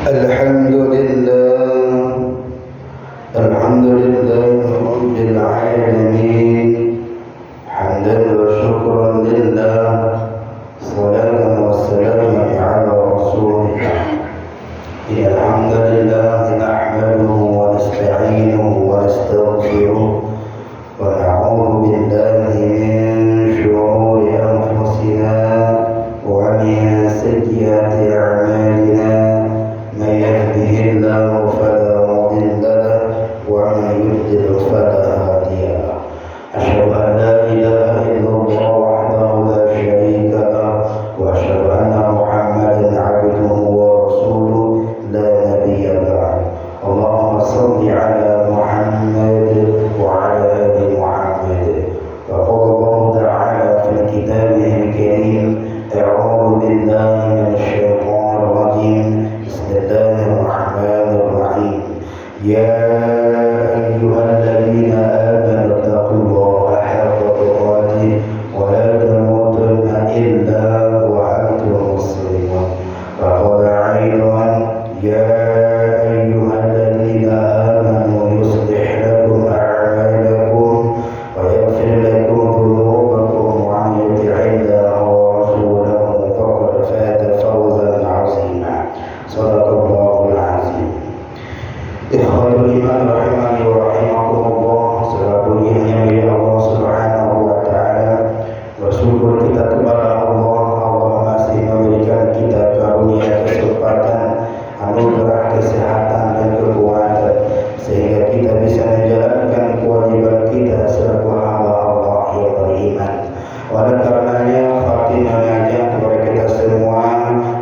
الحمد لله رب العالمين حمدا وشكرا لله صلاة وسلاما على رسول الله إن الحمد لله نحمده ونستعينه ونستغفره ونعوذ بالله من شرور أنفسنا ومن سيئات أعمالنا من يهده الله فلا مضل له ومن يضلل فلا هادي له أشهد أن لا إله إلا الله وحده لا شريك له وأشهد أن محمدا عبده ورسوله لا نبي بعده اللهم صل على محمد وعلى آل محمد وقال الله تعالى في كتابه الكريم أعوذ بالله من الشيطان الرجيم بسم الله الرحمن الرحيم يا أيها الذين آمنوا اتقوا الله حق تقاته ولا تموتن إلا وأنتم مسلمون وقال أيضا يا أيها الذين آمنوا يصلح لكم أعمالكم ويغفر لكم ذنوبكم ومن يطع الله ورسوله فقد فاز فوزا عظيما صدق الله العظيم. Ikhwatul iman rahimani wa rahimakumullah. Selalunya milik Allah Subhanahu wa taala. Bersyukur kita kepada Allah. Allah masih memberikan kita karunia kesempatan, anugerah kesehatan dan kekuatan sehingga kita bisa menjalankan kewajiban kita selaku hamba Allah yang beriman. Oleh karenanya khatimah mengajak kepada kita semua,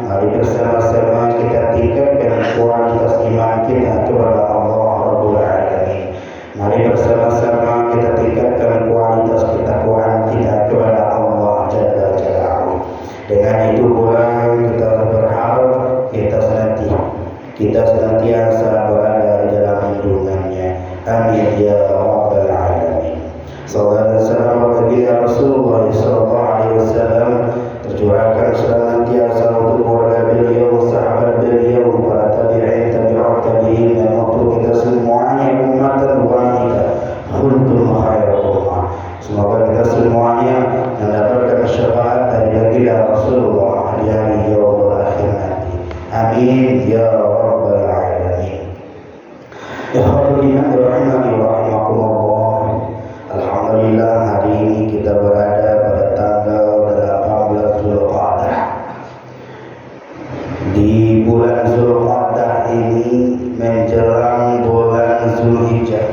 mari bersama-sama kita tingkatkan kualitas iman kita kepada Allah Rabbul Alamin. Mari bersama-sama kita tingkatkan kualitas ketakwaan kita kepada Allah Jalla Jalaluhu. Dengan itu pula kita berharap kita senantiasa berada di dalam lindungannya. Amin ya Rabbal Alamin. Sallallahu alaihi wasallam kepada Rasulullah sallallahu alaihi wasallam tercurahkan senantiasa untuk keluarga beliau, sahabat beliau, para tabi'in, tabi'ut tabi'in dan untuk kita semuanya ummatan wahidah kuntum khairal ummah. Semoga kita semuanya mendapatkan syafaat dari baginda Rasulullah di hari yaumul akhir nanti. Amin ya Rabbal Alamin. Ikhwatul iman rahimani wa rahimakumullah. Alhamdulillah hari ini kita berada pada tanggal 18 Zulqa'dah. Di bulan Zulqa'dah ini menjelang bulan Zulhijjah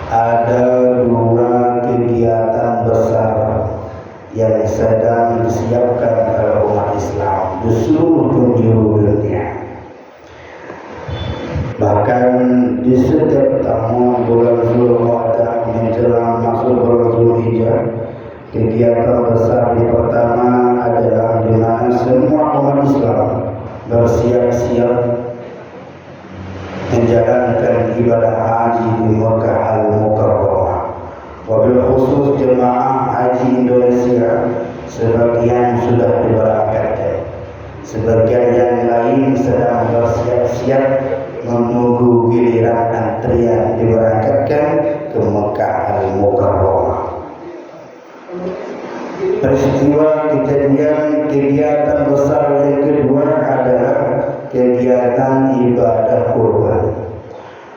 ada dua kegiatan besar yang sedang disiapkan oleh umat Islam di seluruh penjuru dunia. Bahkan di setiap tahun bulan Zulqa'dah menjelang masuk bulan Zulhijjah, kegiatan besar yang pertama adalah di mana semua umat Islam bersiap-siap menjalankan ibadah haji di Makkah Al-Mukarramah. Wabil khusus jemaah haji Indonesia sebagian sudah diberangkatkan, sebagian yang lain sedang bersiap-siap menunggu giliran antrian diberangkatkan ke Makkah Al-Mukarramah. Peristiwa kejadian kegiatan besar yang kedua adalah kegiatan ibadah kurban.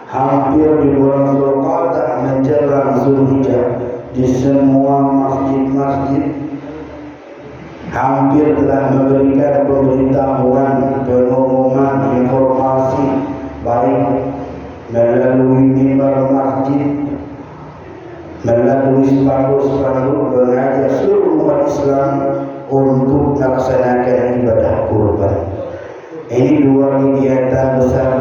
Hampir di bulan Zulqa'dah menjelang Zulhijjah di semua masjid-masjid hampir telah memberikan pemberitahuan, pengumuman, informasi baik melalui mimbar masjid, melalui spanduk-spanduk mengajak seluruh umat Islam untuk melaksanakan ibadah kurban. Ini dua kegiatan besar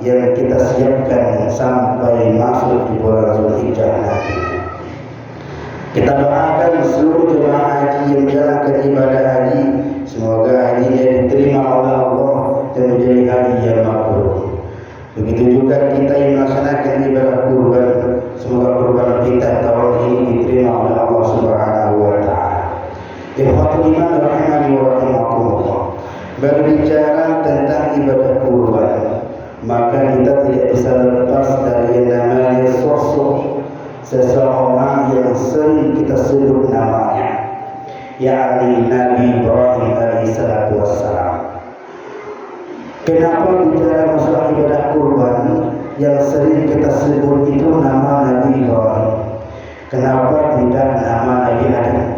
yang kita siapkan sampai masuk di bulan Zulhijjah nanti. Kita doakan seluruh jemaah haji yang menjalankan ibadah haji, semoga hajinya diterima oleh Allah dan menjadi haji yang makbul. Begitu juga kita yang melaksanakan ibadah kurban, semoga kurban kita tahun ini diterima oleh Allah Subhanahu wa taala. Ikhwatul iman rahimani wa rahimakumullah. Berbicara tentang ibadah kurban, maka kita tidak bisa lepas dari yang namanya sosok seseorang yang sering kita sebut namanya, yakni Nabi Ibrahim alaihissalatu wassalam. Kenapa bicara masalah ibadah kurban yang sering kita sebut itu nama Nabi Ibrahim? Kenapa tidak nama Nabi Adam,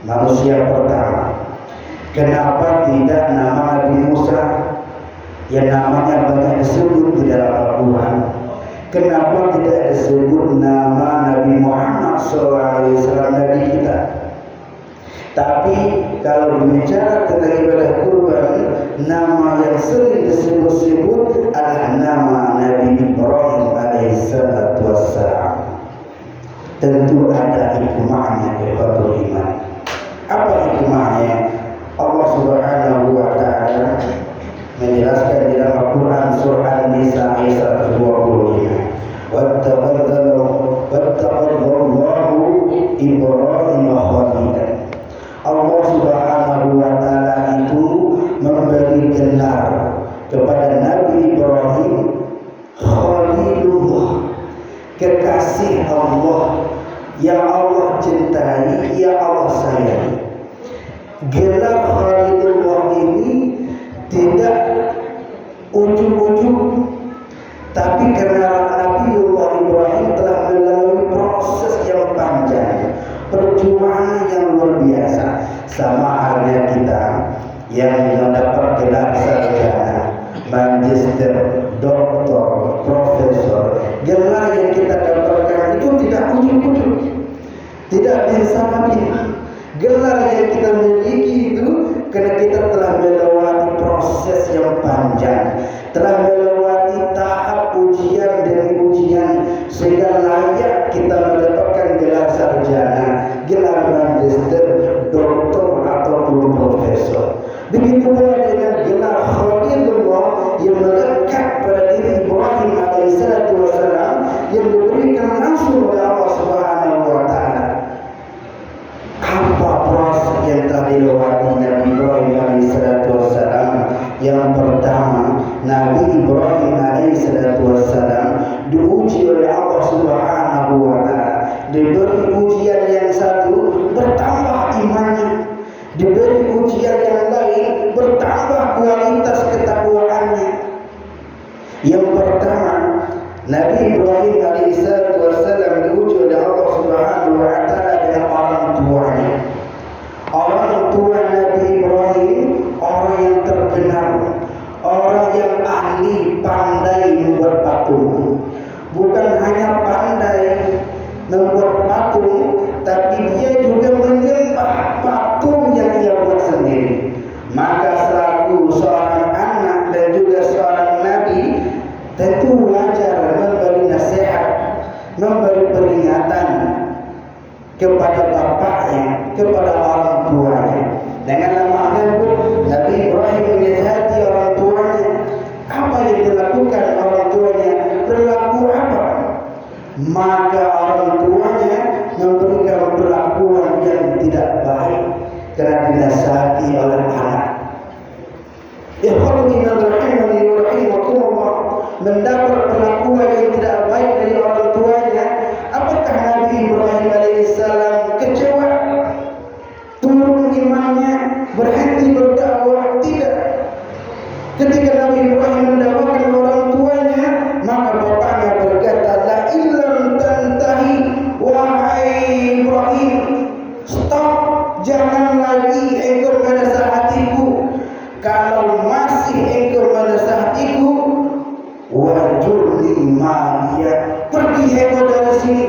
manusia pertama? Kenapa tidak nama Nabi Musa yang namanya banyak disebut di dalam Al-Quran? Kenapa tidak disebut nama Nabi Muhammad SAW, Nabi kita? Tapi kalau berbicara tentang ibadah kurban, nama yang sering disebut-sebut adalah nama Nabi Ibrahim alaihissalatu wassalam. Tentu ada hikmahnya, ikhwatul iman. Apa hikmahnya? Allah Subhanahu wa ta'ala menjelaskan di dalam Al-Quran surah An-Nisa ayat 125. Wattaqallahu Ibrahim khalilan. Allah Subhanahu wa ta'ala itu memberi gelar kepada Nabi Ibrahim Khalilullah, kekasih Allah, yang Allah cintai, yang Allah sayangi. Gelar Khalilullah ini tidak ujung-ujung, tapi karena Nabiullah Ibrahim telah melalui proses yang panjang, perjuangan yang luar biasa. Sama halnya kita yang mendapat gelar sarjana, magister, doktor, profesor, gelar yang kita dapatkan itu tidak ujung-ujung, tidak bisa habis. Gelar yang kita miliki itu karena kita telah melewati proses yang panjang, telah melewati tahap ujian demi ujian, sehingga layak kita mendapatkan gelar sarjana, gelar magister, doktor ataupun profesor. Begitu pula dengan gelar Khalilullah yang melekat pada diri Ibrahim alaihissalatu wassalam, yang diberikan langsung oleh Allah Subhanahu wa ta'ala. Apa proses yang telah dilewati Nabi Ibrahim alaihissalatu wassalam? Yang pertama, Nabi Ibrahim alaihissalatu wassalam diuji oleh Allah Subhanahu wa ta'ala. Diberi ujian yang satu, bertambah imannya. Diberi ujian yang lain, bertambah kualitas ketakwaannya. Yang pertama, Nabi Ibrahim alaihissalatu wassalam diuji oleh Allah Subhanahu wa ta'ala dengan orang tuanya. Orang tua Nabi Ibrahim orang yang terkenal, orang yang ahli pandai membuat patung. Bukan hanya pandai membuat patung, tapi dia juga menyembah patung yang ia buat sendiri. Maka selaku seorang anak dan juga seorang nabi, tentu wajar memberi nasihat, memberi peringatan kepada bapaknya, kepada orang tuanya. Dengan lemah lembut Nabi Ibrahim menasihati orang tuanya. Apa yang dilakukan orang tuanya? Berlaku apa? Maka orang tuanya memberikan perlakuan yang tidak baik karena dinasihati oleh anak. Mendapat perlakuan yang tidak baik dari orang tuanya. Apakah Nabi Ibrahim alaihissalam kecewa, turun imannya, berhenti berdakwah? Tidak. Ketika Nabi Ibrahim mendakwakan orang tuanya, maka bapaknya berkata, la illam tantahi wahai Ibrahim, stop, jangan lagi engkau menasihatiku. Kalau masih engkau menasihatiku, wajurni ma'iyah, pergi engkau dari sini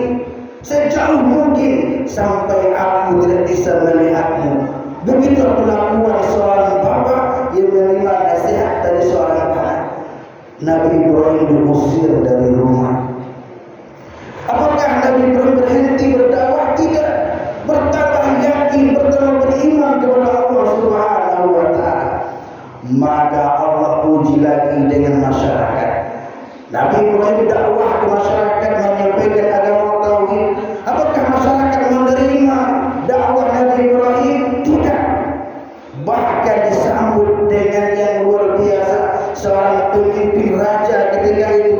sejauh mungkin sampai aku tidak bisa melihatmu. Begitu perlakuan seorang bapak yang menerima nasihat dari seorang anak. Nabi Ibrahim diusir dari rumah. Apakah Nabi Ibrahim berhenti berdakwah? Tidak. Bertambah yakin, bertambah beriman kepada Allah Subhanahu wa ta'ala. Maka Allah uji lagi dengan masyarakat. Nabi Ibrahim dakwah ke masyarakat, menyampaikan agama tauhid. Apakah masyarakat menerima dakwah Nabi Ibrahim? Tidak. Bahkan disambut dengan yang luar biasa, seorang pemimpin raja ketika itu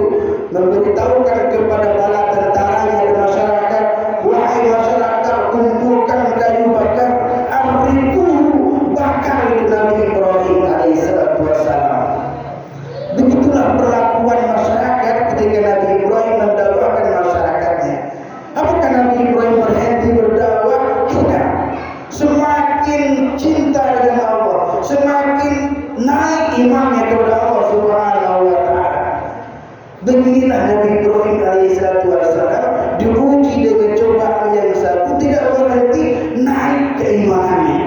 memberitahukan kepada bala tentaranya dan masyarakat, wahai masyarakat, kumpulkan kayu bakar, abriku bakar itu Nabi Ibrahim alaihissalatu wassalam. Begitulah perlakuan masyarakat ketika Nabi Ibrahim mendakwakan masyarakatnya. Apakah Nabi Ibrahim berhenti berdakwah? Tidak. Semakin cinta dengan Allah, semakin naik imannya kepada Allah Subhanahu wa taala. Beginilah Nabi Ibrahim alaihissalatu wassalam diuji dengan cobaan yang satu, tidak berhenti naik keimanannya.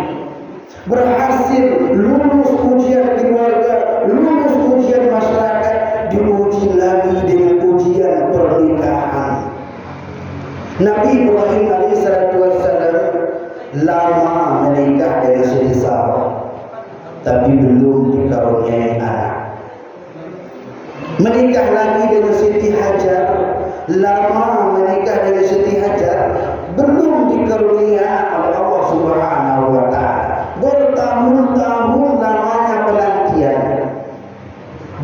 Berhasil lulus ujian keluarga, lulus ujian masyarakat, diuji lagi dengan ujian pernikahan. Nabi Ibrahim alaihissalatu wassalam lama menikah dengan Siti Sarah, tapi belum dikaruniai anak. Menikah lagi dengan Siti Hajar, lama menikah dengan Siti Hajar, belum dikaruniai anak oleh Allah Subhanahu wa taala. Bertahun-tahun lamanya penantian.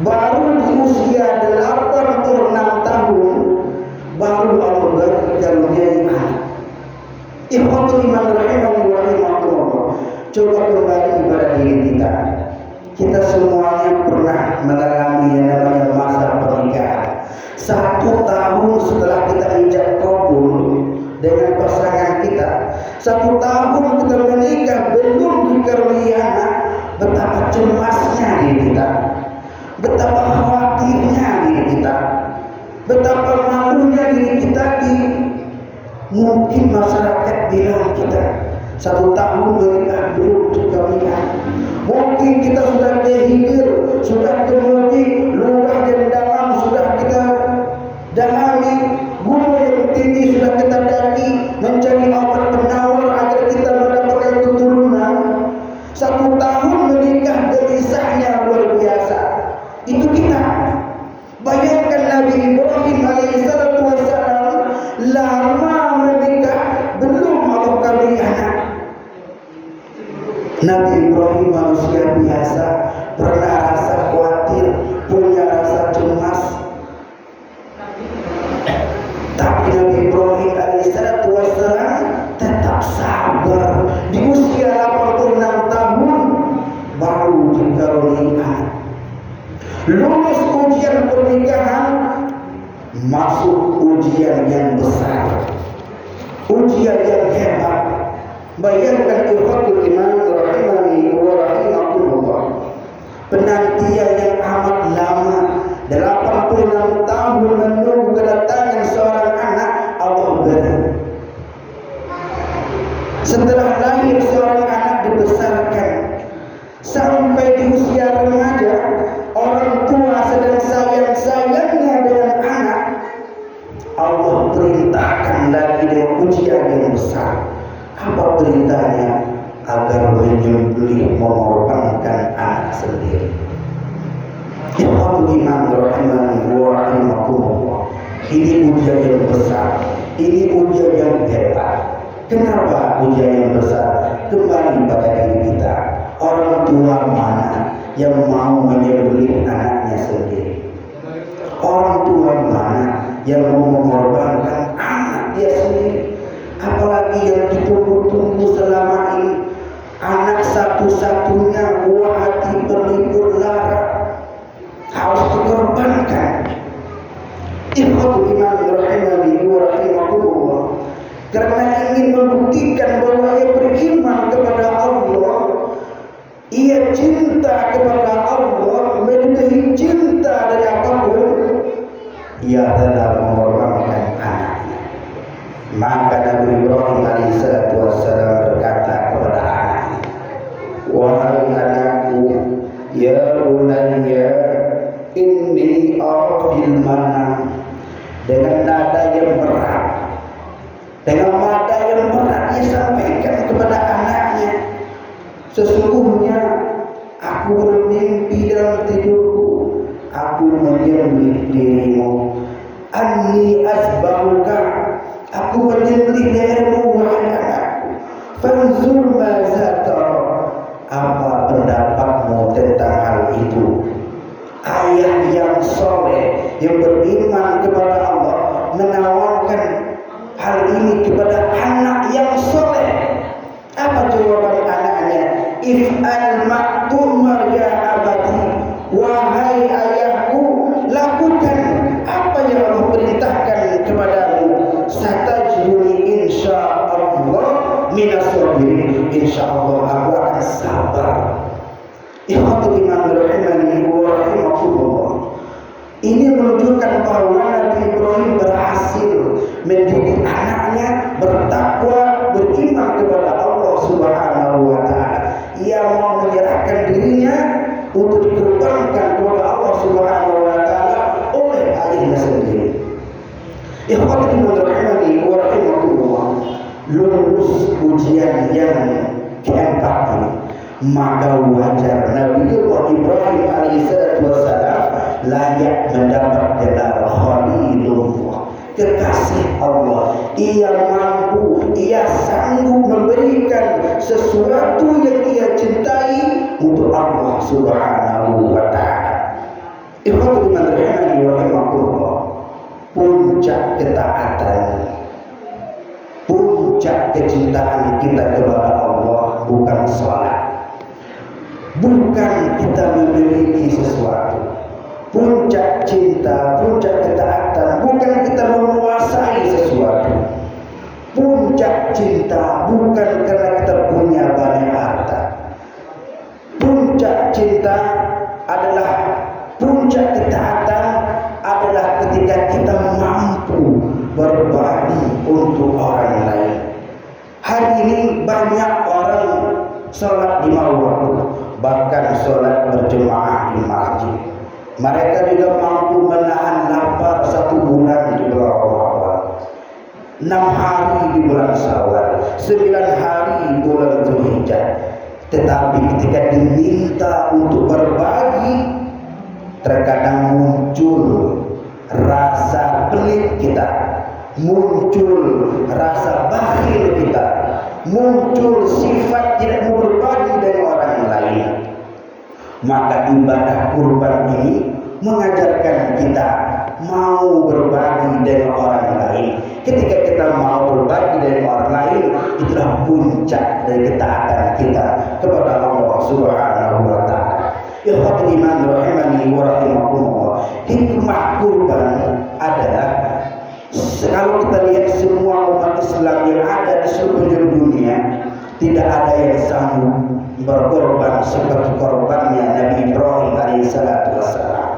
Baru di usia 86 tahun baru Allah berkaruniai anak. Ikhwatul iman rahimahullah wa rahimakumullah. Coba kembali pada diri kita. Kita semuanya pernah mengalami yang namanya masa pernikahan. 1 tahun setelah kita injak kabul dengan pasangan kita, 1 tahun kita menikah belum dikaruniai anak, betapa cemasnya diri kita, betapa khawatirnya diri kita, betapa malunya diri kita. Mungkin masyarakat bilang kita 1 tahun menikah belum dikaruniai. Mungkin kita sudah dehigir, sudah kemudi, lurah dan dalam sudah kita dalami, gunung yang tinggi sudah kita daki, mencari obat penawar agar kita mendapatkan keturunan. 1 tahun menikah gelisahnya luar biasa. Itu kita. Bayangkan Nabi Ibrahim alaihissalatu wassalam lama menikah belum Allah karuniai anak. Nabi Ibrahim manusia biasa, pernah rasa khawatir, punya rasa cemas. Tapi Nabi Ibrahim alaihissalatu wassalam tetap sabar. Di usia 86 tahun baru dikaruniai anak. Lulus ujian pernikahan, masuk ujian yang besar, ujian yang hebat. Bayangkan ikhwatul iman rahimani wa rahimakumullah, penantian yang amat lama, 86 tahun menunggu kedatangan seorang anak. Allah beri. Setelah lahir seorang anak dibesarkan sampai di usia remaja, orang tua sedang sayang-sayangnya dengan anak, Allah perintahkan lagi dengan ujian yang besar. Apa perintahnya? Agar menyembelih, mengorbankan anak sendiri. Ikhwatul iman rahimani wa rahimakumullah. Ini ujian yang besar, ini ujian yang hebat. Kenapa ujian yang besar? Kembali pada diri kita. Orang tua mana yang mau menyembelih anaknya sendiri? Orang tua mana yang mau mengorbankan anak dia sendiri? Apalagi yang ditunggu-tunggu selama ini, anak satu-satunya, buah hati berlibur lara, harus dikorbankan. Ikhwatul iman rahimani wa rahimakumullah. Karena ingin membuktikan bahwa ia beriman kepada Allah, ia cinta kepada Allah, melebihi cinta dari apapun, ia telah mengorbankan anaknya. Maka Nabi Ibrahim alaihissalatu wassalam berkata kepada anaknya, wahai anakku, ya bunayya inni ara fil manam, dengan nada yang berat, dengan nada yang berat dia sampaikan kepada anaknya, sesungguhnya aku bermimpi dalam tidurku, aku menyembelih dirimu, anni asbahuka, aku menyembelih lehermu wahai anakku, fanzur maza tara, apa pendapatmu tentang hal itu? yang soleh, yang beriman kepada Allah, menawarkan hal ini kepada anak yang soleh. Apa jawaban anaknya? If'al ma'tumar ya abadi, wahai ayahku, lakukan apa yang Allah perintahkan kepadamu. Satajiduni insyaallah minas sabirin, insyaallah aku akan sabar. Ikhwatul iman rahimani wa rahimakumullah. Ini menunjukkan bahwa Nabi Ibrahim berhasil mendidik anaknya bertakwa, beriman kepada Allah Subhanahu wa taala. Ia mau menyerahkan dirinya untuk dikorbankan kepada Allah Subhanahu wa taala oleh ayahnya sendiri. Ikhwatul iman rahimani wa rahimakumullah. Lulus ujian yang keempat ini, maka wajar Nabi Ibrahim alaihissalam layak mendapat gelar Khalilullah, kekasih Allah. Ia mampu, ia sanggup memberikan sesuatu yang ia cintai untuk Allah Subhanahu wa taala. Ikhwatul iman rahimani wa rahimakumullah. Puncak ketaatan, puncak kecintaan kita kepada Allah bukan salat, bukan kita memiliki sesuatu. Puncak cinta, puncak ketaatan bukan kita menguasai sesuatu. Puncak cinta bukan karena kita punya banyak harta. Puncak cinta adalah, puncak ketaatan adalah ketika kita mampu berbagi untuk orang lain. Hari ini banyak orang sholat di waktu, bahkan sholat berjemaah di masjid. Mereka juga mampu menahan lapar 1 bulan di bulan Ramadan, 6 hari di bulan Syawal, 9 hari di bulan Dzulhijjah. Tetapi ketika diminta untuk berbagi, terkadang muncul rasa pelit kita, muncul rasa bakhil kita, muncul sifat tidak mau berbagi dari orang lain. Maka ibadah kurban ini mengajarkan kita mau berbagi dari orang lain. Ketika kita mau berbagi dari orang lain, itulah puncak dari ketaatan kita kepada Allah Subhanahu wa taala. Ikhwatul iman rahimani wa rahimakumullah. Hikmah kurban adalah, kalau kita lihat semua umat Islam yang ada di seluruh dunia, tidak ada yang sanggup berkorban seperti korbannya Nabi Ibrahim alaihissalatu wassalam.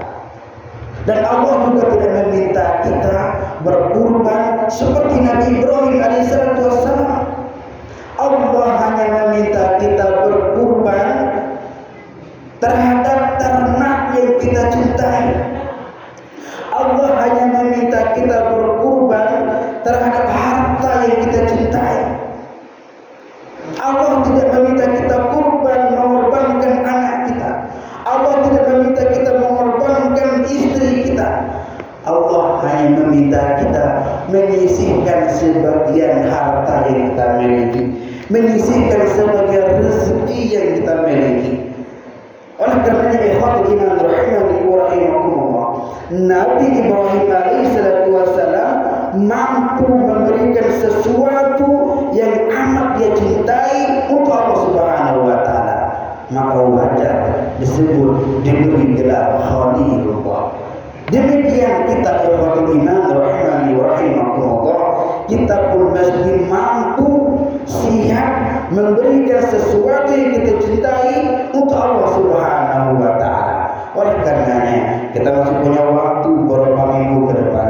Dan Allah juga tidak meminta kita berkorban seperti Nabi Ibrahim alaihissalatu wassalam. Allah hanya meminta kita berkorban terhadap ternak yang kita cintai. Allah hanya meminta kita berkorban terhadap harta yang kita cintai. Allah tidak meminta kita kurban mengorbankan anak kita. Allah tidak meminta kita mengorbankan istri kita. Allah hanya meminta kita menyisihkan sebagian harta yang kita miliki, menyisihkan sebagian rezeki yang kita miliki. Oleh karenanya, ikhwatul iman rahimani wa rahimakumullah, Nabi Ibrahim alaihissalatu wassalam mampu memberikan sesuatu yang amat dia cintai untuk Allah Subhanahu wa taala. Maka wajar disebut diberi gelar Khalilullah. Demikian kita ikhwatul iman rahimani wa rahimakumullah, kita pun mesti mampu siap memberikan sesuatu yang kita cintai untuk Allah Subhanahu wa taala. Oleh karenanya, kita masih punya waktu beberapa minggu ke depan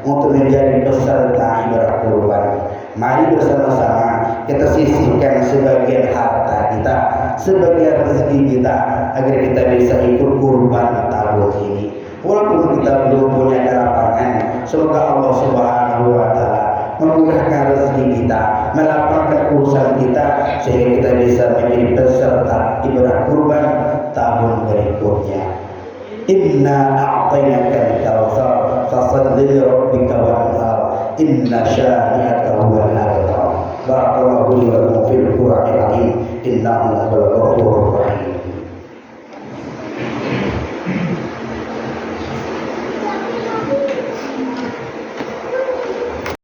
untuk menjadi peserta ibadah kurban. Mari bersama-sama kita sisihkan sebagian harta kita, sebagian rezeki kita, agar kita bisa ikut kurban tahun ini. Walaupun kita belum punya kelapangan, semoga Allah Subhanahu wa taala memudahkan rezeki kita, melapangkan urusan kita, sehingga kita bisa menjadi peserta ibadah kurban tahun berikutnya. Inna a'tainaka al-kautsar fasholli li rabbika wanhar, inna syani'aka huwal abtar. Barakallahu li wa lakum fil Qur'anil azim, innahu huwal ghafurur rahim.